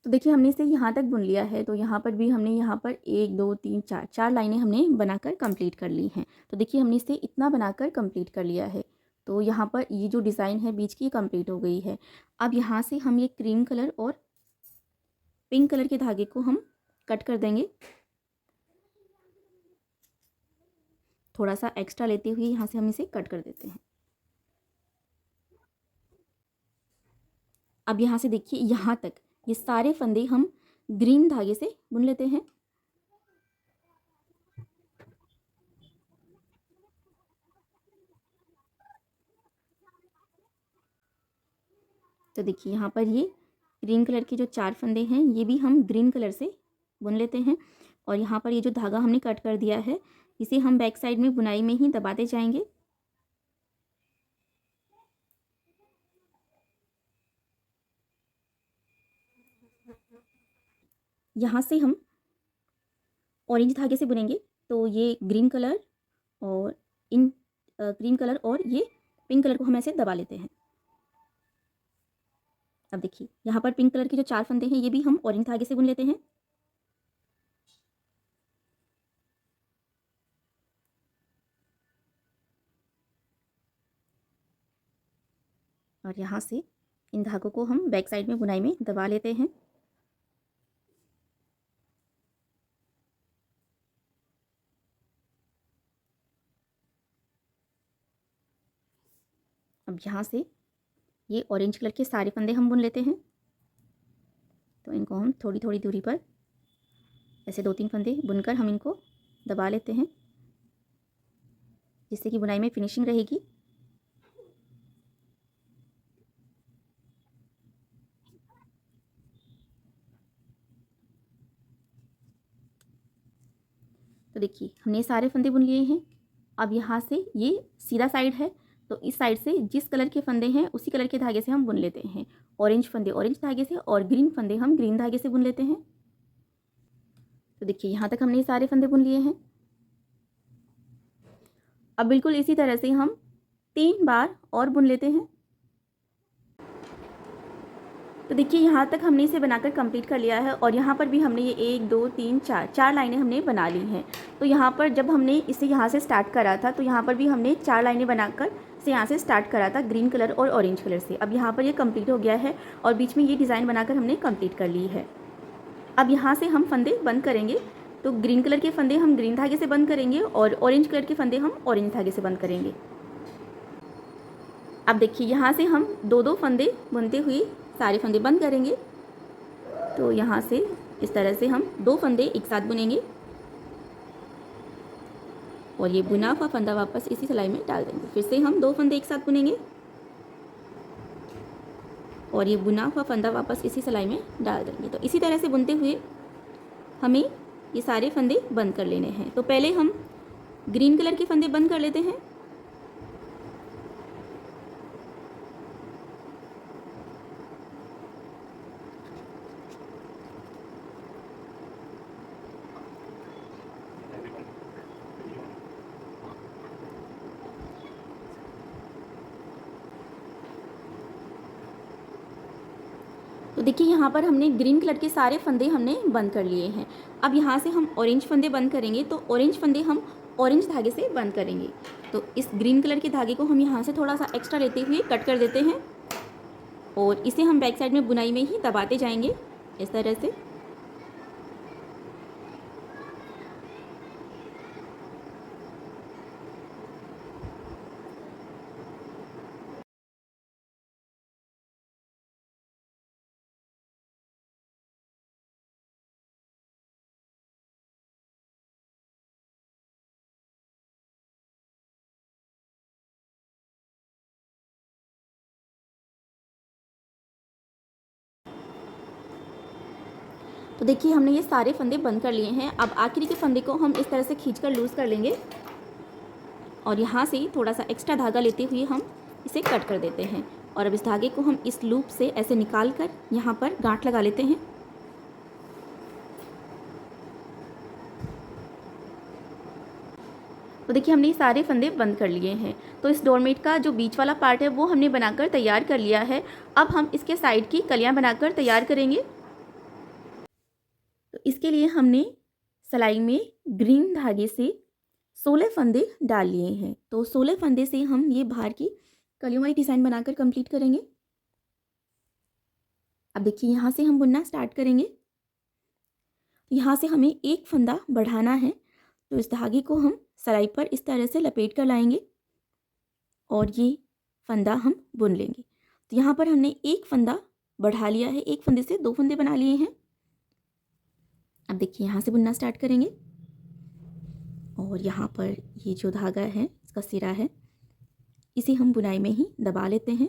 तो देखिए हमने इसे यहाँ तक बुन लिया है। तो यहाँ पर भी हमने यहाँ पर 1 2 3 4 4 लाइनें हमने बनाकर कंप्लीट कर ली हैं। तो देखिए हमने इसे इतना बनाकर कंप्लीट कर लिया है। तो यहाँ पर ये जो डिज़ाइन है बीच की कंप्लीट हो गई है। अब यहाँ से हम ये क्रीम कलर और पिंक कलर के धागे को हम कट कर देंगे। थोड़ा सा एक्स्ट्रा लेते हुए यहाँ से हम इसे कट कर देते हैं। अब यहाँ से देखिए यहाँ तक ये सारे फंदे हम ग्रीन धागे से बुन लेते हैं। तो देखिए यहाँ पर ये ग्रीन कलर के जो 4 फंदे हैं ये भी हम ग्रीन कलर से बुन लेते हैं। और यहाँ पर ये जो धागा हमने कट कर दिया है इसे हम बैक साइड में बुनाई में ही दबाते जाएंगे। यहाँ से हम ऑरेंज धागे से बुनेंगे। तो ये ग्रीन कलर और इन ग्रीन कलर और ये पिंक कलर को हम ऐसे दबा लेते हैं। अब देखिए यहाँ पर पिंक कलर के जो 4 फंदे हैं ये भी हम ऑरेंज धागे से बुन लेते हैं। और यहाँ से इन धागों को हम बैक साइड में बुनाई में दबा लेते हैं। अब यहाँ से ये ऑरेंज कलर के सारे फंदे हम बुन लेते हैं। तो इनको हम थोड़ी थोड़ी दूरी पर ऐसे 2-3 फंदे बुनकर हम इनको दबा लेते हैं जिससे कि बुनाई में फिनिशिंग रहेगी। तो देखिए हमने सारे फंदे बुन लिए हैं। अब यहाँ से ये सीधा साइड है तो इस साइड से जिस कलर के फंदे हैं उसी कलर के धागे से हम बुन लेते हैं। ऑरेंज फंदे ऑरेंज धागे से और ग्रीन फंदे हम ग्रीन धागे से बुन लेते हैं। तो देखिए यहाँ तक हमने सारे फंदे बुन लिए हैं। अब बिल्कुल इसी तरह से हम 3 बार और बुन लेते हैं। तो देखिए यहाँ तक हमने इसे बनाकर कंप्लीट कर लिया है। और यहाँ पर भी हमने ये 1 2 3 4 लाइनें हमने बना ली हैं। तो यहाँ पर जब हमने इसे यहाँ से स्टार्ट करा था तो यहाँ पर भी हमने 4 लाइनें बनाकर इसे यहाँ से स्टार्ट करा था ग्रीन कलर और ऑरेंज कलर से। अब यहाँ पर ये कंप्लीट हो गया है और बीच में ये डिज़ाइन बनाकर हमने कंप्लीट कर ली है। अब यहाँ से हम फंदे बंद करेंगे। तो ग्रीन कलर के फंदे हम ग्रीन धागे से बंद करेंगे और ऑरेंज कलर के फंदे हम ऑरेंज धागे से बंद करेंगे। अब देखिए यहाँ से हम 2-2 फंदे बुनते हुए सारे फंदे बंद करेंगे। तो यहाँ से इस तरह से हम 2 फंदे एक साथ बुनेंगे और ये बुना हुआ फंदा वापस इसी सिलाई में डाल देंगे। फिर से हम 2 फंदे एक साथ बुनेंगे और ये बुना हुआ फंदा वापस इसी सिलाई में डाल देंगे। तो इसी तरह से बुनते हुए हमें ये सारे फंदे बंद कर लेने हैं। तो पहले हम ग्रीन कलर के फंदे बंद कर लेते हैं। तो देखिए यहाँ पर हमने ग्रीन कलर के सारे फंदे हमने बंद कर लिए हैं। अब यहाँ से हम ऑरेंज फंदे बंद करेंगे, तो ऑरेंज फंदे हम ऑरेंज धागे से बंद करेंगे। तो इस ग्रीन कलर के धागे को हम यहाँ से थोड़ा सा एक्स्ट्रा लेते हुए कट कर देते हैं और इसे हम बैक साइड में बुनाई में ही दबाते जाएंगे इस तरह से। तो देखिए हमने ये सारे फंदे बंद कर लिए हैं। अब आखिरी के फंदे को हम इस तरह से खींचकर लूज़ कर लेंगे और यहाँ से थोड़ा सा एक्स्ट्रा धागा लेते हुए हम इसे कट कर देते हैं। और अब इस धागे को हम इस लूप से ऐसे निकाल कर यहाँ पर गांठ लगा लेते हैं। तो देखिए हमने ये सारे फंदे बंद कर लिए हैं। तो इस डोरमेट का जो बीच वाला पार्ट है वो हमने बनाकर तैयार कर लिया है। अब हम इसके साइड की कलियाँ बनाकर तैयार करेंगे। तो इसके लिए हमने सिलाई में ग्रीन धागे से 16 फंदे डाल लिए हैं। तो 16 फंदे से हम ये बाहर की कलियों वाली डिज़ाइन बनाकर कंप्लीट करेंगे। अब देखिए यहाँ से हम बुनना स्टार्ट करेंगे। यहाँ से हमें एक फंदा बढ़ाना है, तो इस धागे को हम सिलाई पर इस तरह से लपेट कर लाएंगे और ये फंदा हम बुन लेंगे। तो यहाँ पर हमने एक फंदा बढ़ा लिया है, एक फंदे से 2 फंदे बना लिए हैं। अब देखिए यहाँ से बुनना स्टार्ट करेंगे और यहाँ पर ये जो धागा है इसका सिरा है, इसे हम बुनाई में ही दबा लेते हैं।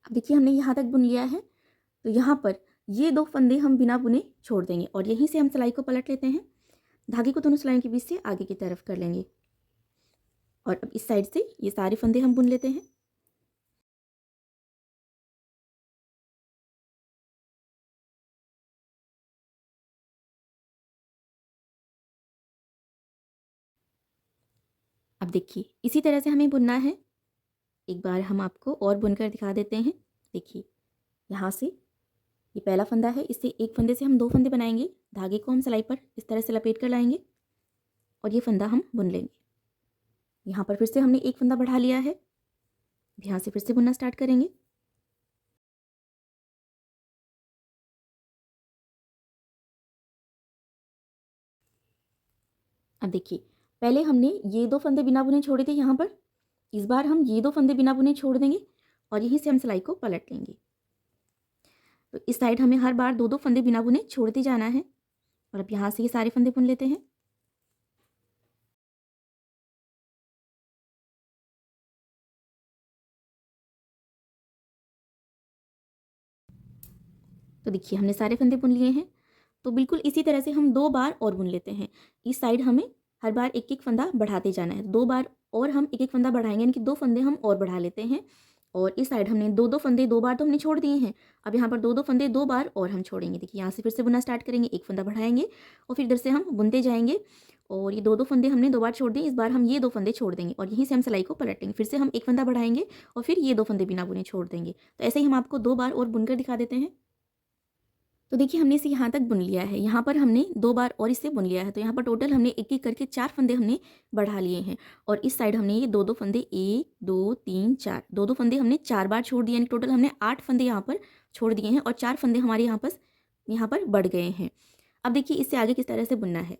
अब देखिए हमने यहाँ तक बुन लिया है। तो यहाँ पर ये 2 फंदे हम बिना बुने छोड़ देंगे और यहीं से हम सिलाई को पलट लेते हैं। धागे को दोनों सिलाइयों के बीच से आगे की तरफ कर लेंगे और अब इस साइड से ये सारे फंदे हम बुन लेते हैं। अब देखिए इसी तरह से हमें बुनना है। एक बार हम आपको और बुनकर दिखा देते हैं। देखिए यहाँ से ये पहला फंदा है, इससे एक फंदे से हम 2 फंदे बनाएंगे। धागे को हम सिलाई पर इस तरह से लपेट कर लाएंगे और ये फंदा हम बुन लेंगे। यहाँ पर फिर से हमने एक फंदा बढ़ा लिया है। यहाँ से फिर से बुनना स्टार्ट करेंगे। अब देखिए पहले हमने ये 2 फंदे बिना बुने छोड़े थे यहाँ पर, इस बार हम ये 2 फंदे बिना बुने छोड़ देंगे और यहीं से हम सिलाई को पलट लेंगे। तो इस साइड हमें हर बार 2-2 फंदे बिना बुने छोड़ते जाना है और अब यहाँ से ये सारे फंदे बुन लेते हैं। तो देखिए हमने सारे फंदे बुन लिए हैं। तो बिल्कुल इसी तरह से हम 2 बार और बुन लेते हैं। इस साइड हमें हर बार एक एक फंदा बढ़ाते जाना है। 2 बार और हम एक एक फंदा बढ़ाएंगे, यानी कि 2 फंदे हम और बढ़ा लेते हैं। और इस साइड हमने 2-2 फंदे 2 बार तो हमने छोड़ दिए हैं। अब यहाँ पर 2-2 फंदे 2 बार और हम छोड़ेंगे। देखिए यहाँ से फिर से बुनना स्टार्ट करेंगे, एक फंदा बढ़ाएंगे और फिर इधर से हम बुनते जाएंगे। और ये 2-2 फंदे हमने 2 बार छोड़ दिए, इस बार हम ये 2 फंदे छोड़ देंगे और यहीं से हम सिलाई को पलटेंगे। फिर से हम एक फंदा बढ़ाएंगे और फिर ये 2 फंदे बिना बुने छोड़ देंगे। तो ऐसे ही हम आपको 2 बार और बुनकर दिखा देते हैं। तो देखिए हमने इसे यहाँ तक बुन लिया है। यहाँ पर हमने 2 बार और इसे बुन लिया है। तो यहाँ पर टोटल हमने एक एक करके 4 फंदे हमने बढ़ा लिए हैं और इस साइड हमने ये 2-2 फंदे 1 2 3 4 2-2 फंदे हमने 4 बार छोड़ दिए, यानी टोटल हमने 8 फंदे यहाँ पर छोड़ दिए हैं और 4 फंदे हमारे यहाँ पर बढ़ गए हैं। अब देखिए इससे आगे किस तरह से बुनना है।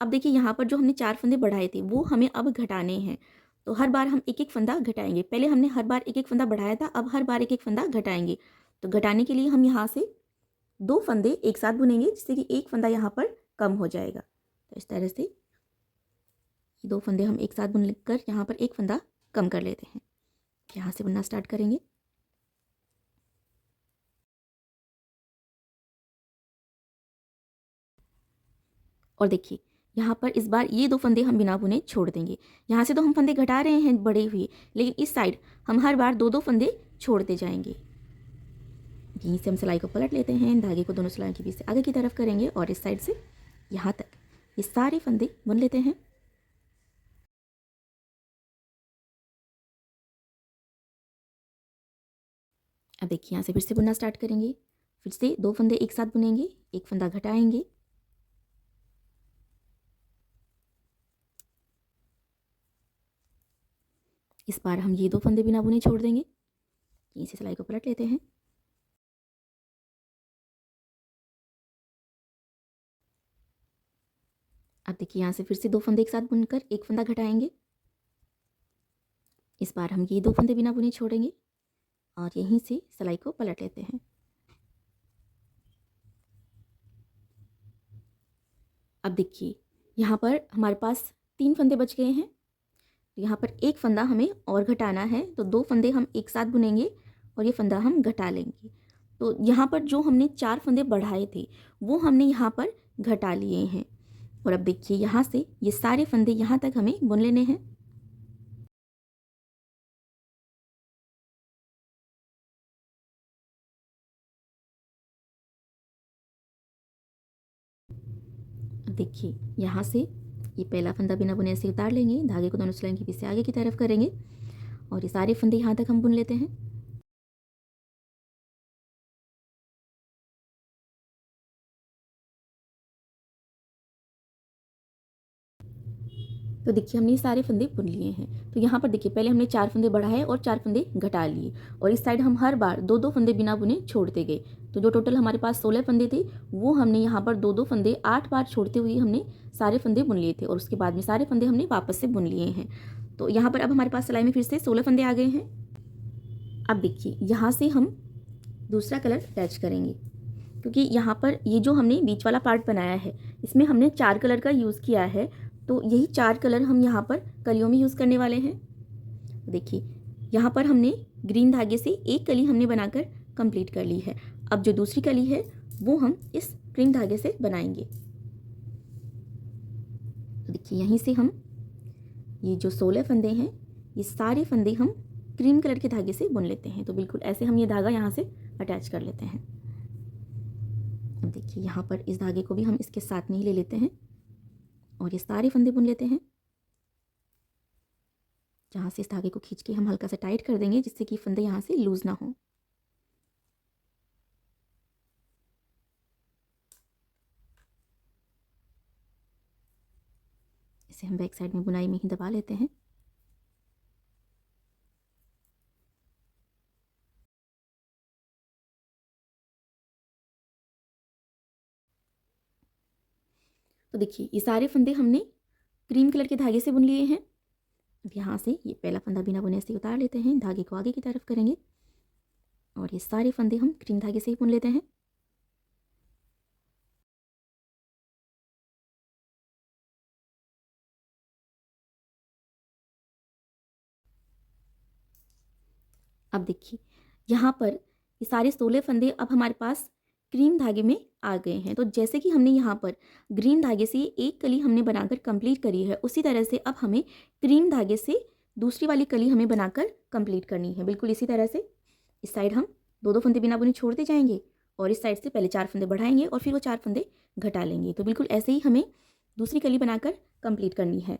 अब देखिए यहाँ पर जो हमने 4 फंदे बढ़ाए थे वो हमें अब घटाने हैं। तो हर बार हम एक एक फंदा घटाएंगे। पहले हमने हर बार एक एक फंदा बढ़ाया था, अब हर बार एक एक फंदा घटाएंगे। तो घटाने के लिए हम यहाँ से 2 फंदे एक साथ बुनेंगे, जिससे कि एक फंदा यहाँ पर कम हो जाएगा। तो इस तरह से ये 2 फंदे हम एक साथ बुन कर यहाँ पर एक फंदा कम कर लेते हैं। यहाँ से बुनना स्टार्ट करेंगे। और देखिए यहाँ पर इस बार ये 2 फंदे हम बिना बुने छोड़ देंगे। यहाँ से तो हम फंदे घटा रहे हैं बड़े हुए, लेकिन इस साइड हम हर बार 2-2 फंदे छोड़ते जाएंगे। यहीं से हम सिलाई को पलट लेते हैं, धागे को दोनों सिलाई के बीच से आगे की तरफ करेंगे और इस साइड से यहाँ तक ये सारे फंदे बुन लेते हैं। अब देखिए यहाँ से फिर से बुनना स्टार्ट करेंगे, फिर से 2 फंदे एक साथ बुनेंगे, एक फंदा घटाएंगे, इस बार हम ये 2 फंदे बिना बुने छोड़ देंगे। यहीं से सिलाई को पलट लेते हैं। अब देखिए यहाँ से फिर से 2 फंदे एक साथ बुनकर एक फंदा घटाएंगे, इस बार हम ये 2 फंदे बिना बुने छोड़ेंगे और यहीं से सिलाई को पलट लेते हैं। अब देखिए यहाँ पर हमारे पास 3 फंदे बच गए हैं, तो यहाँ पर एक फंदा हमें और घटाना है, तो 2 फंदे हम एक साथ बुनेंगे और ये फंदा हम घटा लेंगे। तो यहाँ पर जो हमने 4 फंदे बढ़ाए थे वो हमने यहाँ पर घटा लिए हैं और अब देखिए यहाँ से ये सारे फंदे यहाँ तक हमें बुन लेने हैं। अब देखिए यहाँ से ये पहला फंदा बिना बुने ऐसे उतार लेंगे, धागे को दोनों सिलाई के बीच से आगे की तरफ करेंगे और ये सारे फंदे यहाँ तक हम बुन लेते हैं। तो देखिए हमने ये सारे फंदे बुन लिए हैं। तो यहाँ पर देखिए पहले हमने 4 फंदे बढ़ाए और 4 फंदे घटा लिए और इस साइड हम हर बार 2-2 फंदे बिना बुने छोड़ते गए। तो जो टोटल हमारे पास 16 फंदे थे वो हमने यहाँ पर 2-2 फंदे 8 बार छोड़ते हुए हमने सारे फंदे बुन लिए थे और उसके बाद में सारे फंदे हमने वापस से बुन लिए हैं। तो यहाँ पर अब हमारे पास सिलाई में फिर से 16 फंदे आ गए हैं। अब देखिए यहाँ से हम दूसरा कलर अटैच करेंगे, क्योंकि यहाँ पर ये जो हमने बीच वाला पार्ट बनाया है इसमें हमने 4 कलर का यूज़ किया है, तो यही 4 कलर हम यहाँ पर कलियों में यूज़ करने वाले हैं। देखिए यहाँ पर हमने ग्रीन धागे से एक कली हमने बनाकर कंप्लीट कर ली है। अब जो दूसरी कली है वो हम इस ग्रीन धागे से बनाएंगे। तो देखिए यहीं से हम ये जो 16 फंदे हैं ये सारे फंदे हम क्रीम कलर के धागे से बुन लेते हैं। तो बिल्कुल ऐसे हम ये धागा यहाँ से अटैच कर लेते हैं। अब देखिए यहाँ पर इस धागे को भी हम इसके साथ में ही ले लेते हैं और ये सारे फंदे बुन लेते हैं। जहाँ से इस धागे को खींच के हम हल्का सा टाइट कर देंगे जिससे कि फंदे यहाँ से लूज ना हो। इसे हम बैक साइड में बुनाई में ही दबा लेते हैं। तो देखिए ये सारे फंदे हमने क्रीम कलर के धागे से बुन लिए हैं। अब यहाँ से ये पहला फंदा बिना बुने से उतार लेते हैं, धागे को आगे की तरफ करेंगे और ये सारे फंदे हम क्रीम धागे से ही बुन लेते हैं। अब देखिए यहाँ पर ये सारे 16 फंदे अब हमारे पास क्रीम धागे में आ गए हैं। तो जैसे कि हमने यहाँ पर ग्रीन धागे से एक कली हमने बनाकर कंप्लीट करी है, उसी तरह से अब हमें क्रीम धागे से दूसरी वाली कली हमें बनाकर कंप्लीट करनी है। बिल्कुल इसी तरह से इस साइड हम 2-2 फंदे बिना बुने छोड़ते जाएंगे और इस साइड से पहले 4 फंदे बढ़ाएंगे और फिर वो 4 फंदे घटा लेंगे। तो बिल्कुल ऐसे ही हमें दूसरी कली बनाकर कंप्लीट करनी है।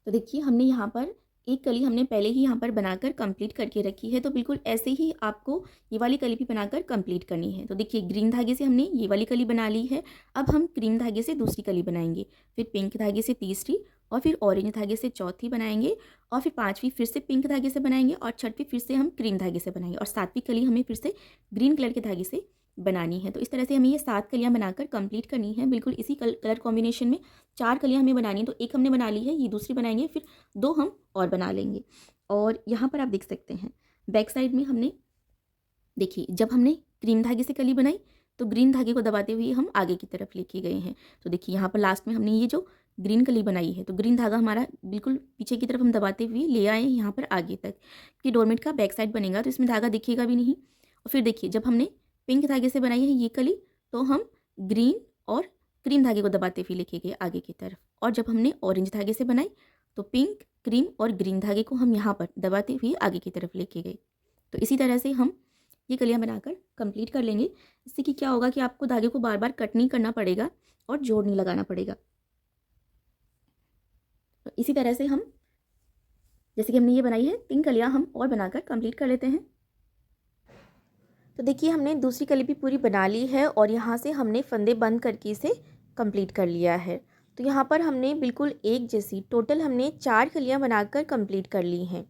तो देखिए हमने यहाँ पर एक कली हमने पहले ही यहाँ पर बनाकर कंप्लीट करके रखी है, तो बिल्कुल ऐसे ही आपको ये वाली कली भी बनाकर कंप्लीट करनी है। तो देखिए ग्रीन धागे से हमने ये वाली कली बना ली है, अब हम क्रीम धागे से दूसरी कली बनाएंगे, फिर पिंक धागे से तीसरी और फिर ऑरेंज धागे से चौथी बनाएंगे और फिर पाँचवीं फिर से पिंक धागे से बनाएंगे और छठवीं फिर से हम क्रीम धागे से बनाएंगे और सातवीं कली हमें फिर से ग्रीन कलर के धागे से बनानी है। तो इस तरह से हमें ये 7 कलियाँ बनाकर कंप्लीट करनी है। बिल्कुल इसी कलर कॉम्बिनेशन में 4 कलियाँ हमें बनानी है। तो एक हमने बना ली है, ये दूसरी बनाएंगे, फिर 2 हम और बना लेंगे। और यहाँ पर आप देख सकते हैं बैक साइड में हमने देखिए जब हमने क्रीम धागे से कली बनाई तो ग्रीन धागे को दबाते हुए हम आगे की तरफ लेके गए हैं। तो देखिए यहाँ पर लास्ट में हमने ये जो ग्रीन कली बनाई है तो ग्रीन धागा हमारा बिल्कुल पीछे की तरफ हम दबाते हुए ले आए हैं यहाँ पर आगे तक, कि डोरमेट का बैक साइड बनेगा तो इसमें धागा दिखेगा भी नहीं। और फिर देखिए जब हमने पिंक धागे से बनाई है ये कली तो हम ग्रीन और क्रीम धागे को दबाते हुए लेके गए आगे की तरफ, और जब हमने ऑरेंज धागे से बनाई तो पिंक क्रीम और ग्रीन धागे को हम यहाँ पर दबाते हुए आगे की तरफ लेके गए। तो इसी तरह से हम ये कलियाँ बनाकर कंप्लीट कर लेंगे। इससे कि क्या होगा कि आपको धागे को बार बार कट नहीं करना पड़ेगा और जोड़ नहीं लगाना पड़ेगा। तो इसी तरह से हम, जैसे कि हमने ये बनाई है, 3 कलियाँ हम और बनाकर कंप्लीट कर लेते हैं। तो देखिए हमने दूसरी कली भी पूरी बना ली है और यहाँ से हमने फंदे बंद करके इसे कंप्लीट कर लिया है। तो यहाँ पर हमने बिल्कुल एक जैसी टोटल हमने 4 कलियाँ बनाकर कंप्लीट कर ली हैं।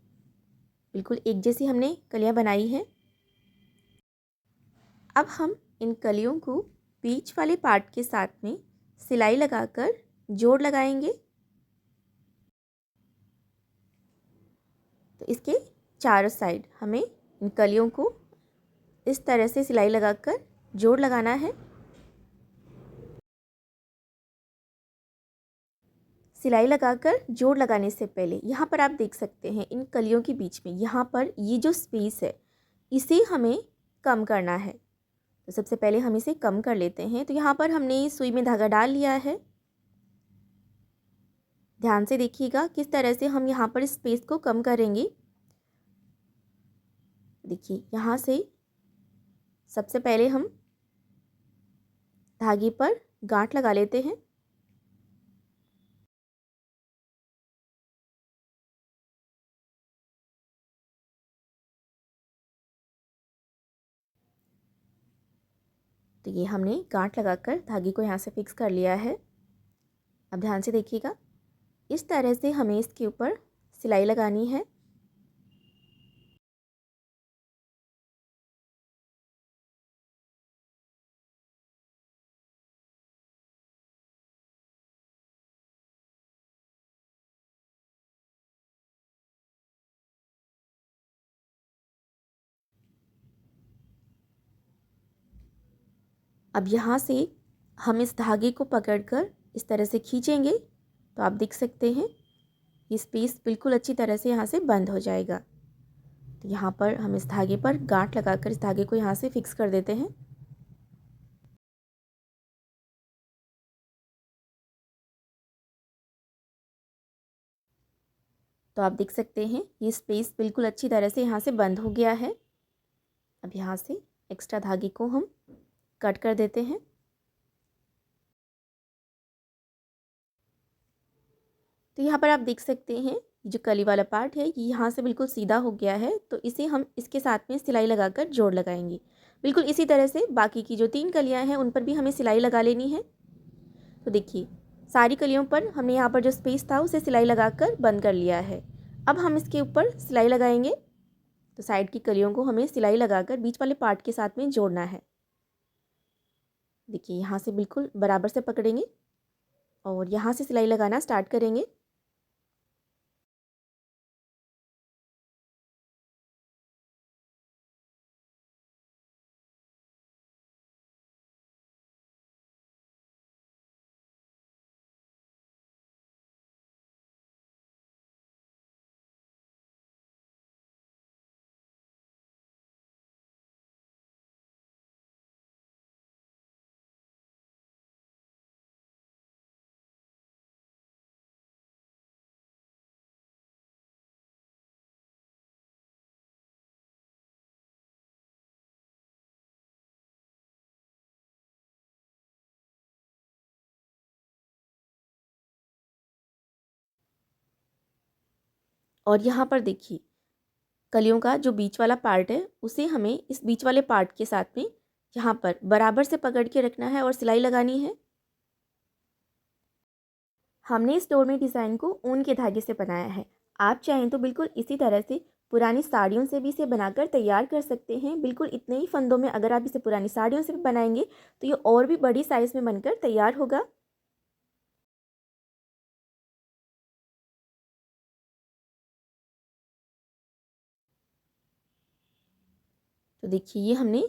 बिल्कुल एक जैसी हमने कलियाँ बनाई हैं। अब हम इन कलियों को बीच वाले पार्ट के साथ में सिलाई लगाकर जोड़ लगाएंगे। तो इसके चारों साइड हमें इन कलियों को इस तरह से सिलाई लगाकर जोड़ लगाना है। सिलाई लगाकर जोड़ लगाने से पहले यहाँ पर आप देख सकते हैं इन कलियों के बीच में यहाँ पर ये जो स्पेस है इसे हमें कम करना है। तो सबसे पहले हम इसे कम कर लेते हैं। तो यहाँ पर हमने सुई में धागा डाल लिया है। ध्यान से देखिएगा किस तरह से हम यहाँ पर स्पेस को कम करेंगे। देखिए यहाँ से सबसे पहले हम धागे पर गांठ लगा लेते हैं। तो ये हमने गांठ लगाकर धागे को यहाँ से फिक्स कर लिया है। अब ध्यान से देखिएगा, इस तरह से हमें इसके ऊपर सिलाई लगानी है। अब यहाँ से हम इस धागे को पकड़कर इस तरह से खींचेंगे तो आप देख सकते हैं ये स्पेस बिल्कुल अच्छी तरह से यहाँ से बंद हो जाएगा। तो यहाँ पर हम इस धागे पर गांठ लगाकर इस धागे को यहाँ से फिक्स कर देते हैं। तो आप देख सकते हैं ये स्पेस बिल्कुल अच्छी तरह से यहाँ से बंद हो गया है। अब यहाँ से एक्स्ट्रा धागे को हम कट कर देते हैं। तो यहाँ पर आप देख सकते हैं ये जो कली वाला पार्ट है ये यहाँ से बिल्कुल सीधा हो गया है। तो इसे हम इसके साथ में सिलाई लगाकर जोड़ लगाएंगे। बिल्कुल इसी तरह से बाकी की जो 3 कलियाँ हैं उन पर भी हमें सिलाई लगा लेनी है। तो देखिए सारी कलियों पर हमने यहाँ पर जो स्पेस था उसे सिलाई लगाकर बंद कर लिया है। अब हम इसके ऊपर सिलाई लगाएंगे। तो साइड की कलियों को हमें सिलाई लगाकर बीच वाले पार्ट के साथ में जोड़ना है। देखिए यहाँ से बिल्कुल बराबर से पकड़ेंगे और यहाँ से सिलाई लगाना स्टार्ट करेंगे। और यहाँ पर देखिए कलियों का जो बीच वाला पार्ट है उसे हमें इस बीच वाले पार्ट के साथ में यहाँ पर बराबर से पकड़ के रखना है और सिलाई लगानी है। हमने इस डोरमेट डिज़ाइन को ऊन के धागे से बनाया है। आप चाहें तो बिल्कुल इसी तरह से पुरानी साड़ियों से भी इसे बनाकर तैयार कर सकते हैं। बिल्कुल इतने ही फंदों में अगर आप इसे पुरानी साड़ियों से भी बनाएंगे तो ये और भी बड़ी साइज़ में बनकर तैयार होगा। तो देखिए ये हमने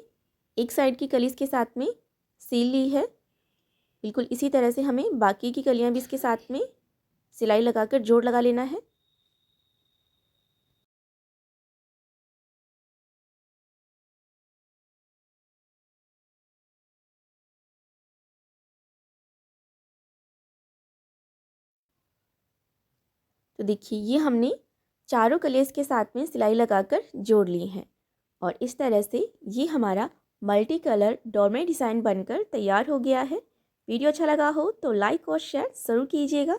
एक साइड की कली के साथ में सील ली है। बिल्कुल इसी तरह से हमें बाकी की कलियां भी इसके साथ में सिलाई लगाकर जोड़ लगा लेना है। तो देखिए ये हमने चारों कलेस के साथ में सिलाई लगाकर जोड़ ली हैं। और इस तरह से ये हमारा मल्टी कलर डोरमेट डिज़ाइन बनकर तैयार हो गया है। वीडियो अच्छा लगा हो तो लाइक और शेयर ज़रूर कीजिएगा।